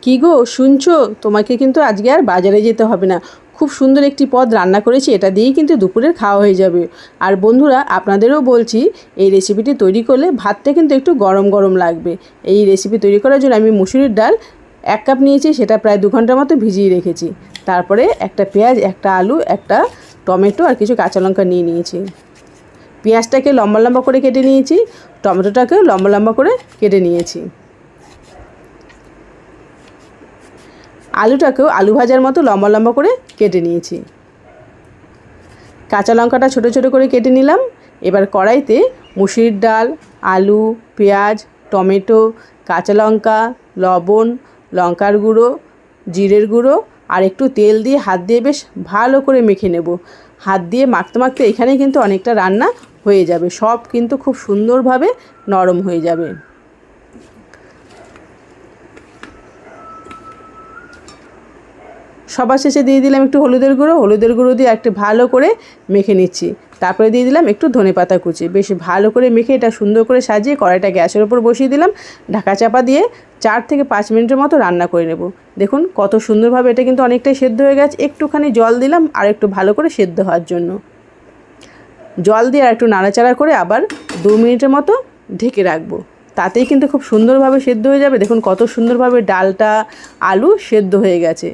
কি গো শুনছো? তোমাকে কিন্তু আজকে আর বাজারে যেতে হবে না। খুব সুন্দর একটি পদ রান্না করেছি, এটা দিয়েই কিন্তু দুপুরের খাওয়া হয়ে যাবে। আর বন্ধুরা, আপনাদেরও বলছি, এই রেসিপিটি তৈরি করলে ভাতটা কিন্তু একটু গরম গরম লাগবে। এই রেসিপি তৈরি করার জন্য আমি মুসুরির ডাল 1 কাপ নিয়েছি, সেটা প্রায় 2 ঘন্টার মতো ভিজিয়ে রেখেছি। তারপরে একটা পেঁয়াজ, একটা আলু, একটা টমেটো আর কিছু কাঁচা লঙ্কা নিয়ে নিয়েছি। পেঁয়াজটাকে লম্বা লম্বা করে কেটে নিয়েছি, টমেটোটাকেও লম্বা লম্বা করে কেটে নিয়েছি। আলুটাকেও আলু ভাজার মতো লম্বা লম্বা করে কেটে নিয়েছি। কাঁচা লঙ্কাটা ছোটো ছোটো করে কেটে নিলাম। এবার কড়াইতে মুসুরির ডাল, আলু, পেঁয়াজ, টমেটো, কাঁচা লঙ্কা, লবণ, লঙ্কার গুঁড়ো, জিরের গুঁড়ো আর একটু তেল দিয়ে হাত দিয়ে বেশ ভালো করে মেখে নেব। হাত দিয়ে মাখতে মাখতে এখানে কিন্তু অনেকটা রান্না হয়ে যাবে, সব কিন্তু খুব সুন্দরভাবে নরম হয়ে যাবে। সবার শেষে দিয়ে দিলাম একটু হলুদের গুঁড়ো দিয়ে একটু ভালো করে মেখে নিচ্ছি। তারপরে দিয়ে দিলাম একটু ধনেপাতা কুচি। বেশ ভালো করে মেখে এটা সুন্দর করে সাজিয়ে কড়াইটা গ্যাসের ওপর বসিয়ে দিলাম। ঢাকা চাপা দিয়ে 4 থেকে 5 মিনিটের মতো রান্না করে নেব। দেখুন কত সুন্দরভাবে এটা কিন্তু অনেকটাই সেদ্ধ হয়ে গেছে। একটুখানি জল দিলাম আর একটু ভালো করে সেদ্ধ হওয়ার জন্য। জল দিয়ে আর একটু নাড়াচাড়া করে আবার 2 মিনিটের মতো ঢেকে রাখবো। তাতেই কিন্তু খুব সুন্দরভাবে সেদ্ধ হয়ে যাবে। দেখুন কত সুন্দরভাবে ডালটা, আলু সেদ্ধ হয়ে গেছে।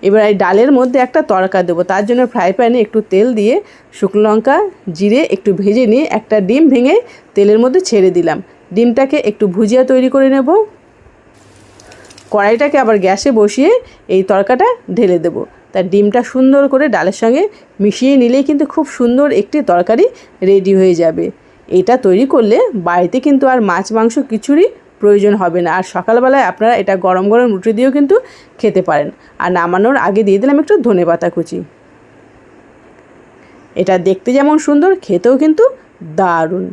এবার এই ডালের মধ্যে একটা তড়কা দেবো। তার জন্য ফ্রাই প্যানে একটু তেল দিয়ে শুকনো লঙ্কা, জিরে একটু ভেজে নিয়ে একটা ডিম ভেঙে তেলের মধ্যে ছেড়ে দিলাম। ডিমটাকে একটু ভুজিয়া তৈরি করে নেব। কড়াইটাকে আবার গ্যাসে বসিয়ে এই তড়কাটা ঢেলে দেবো। তার ডিমটা সুন্দর করে ডালের সঙ্গে মিশিয়ে নিলেই কিন্তু খুব সুন্দর একটি তরকারি রেডি হয়ে যাবে। এটা তৈরি করলে বাড়িতে কিন্তু আর মাছ মাংস কিছুরই প্রয়োজন হবে না। আর সকালবেলায় আপনারা এটা গরম গরম রুটি দিয়েও কিন্তু খেতে পারেন। আর নামানোর আগে দিয়ে দিলাম একটু ধনেপাতা কুচি। এটা দেখতে যেমন সুন্দর, খেতেও কিন্তু দারুণ।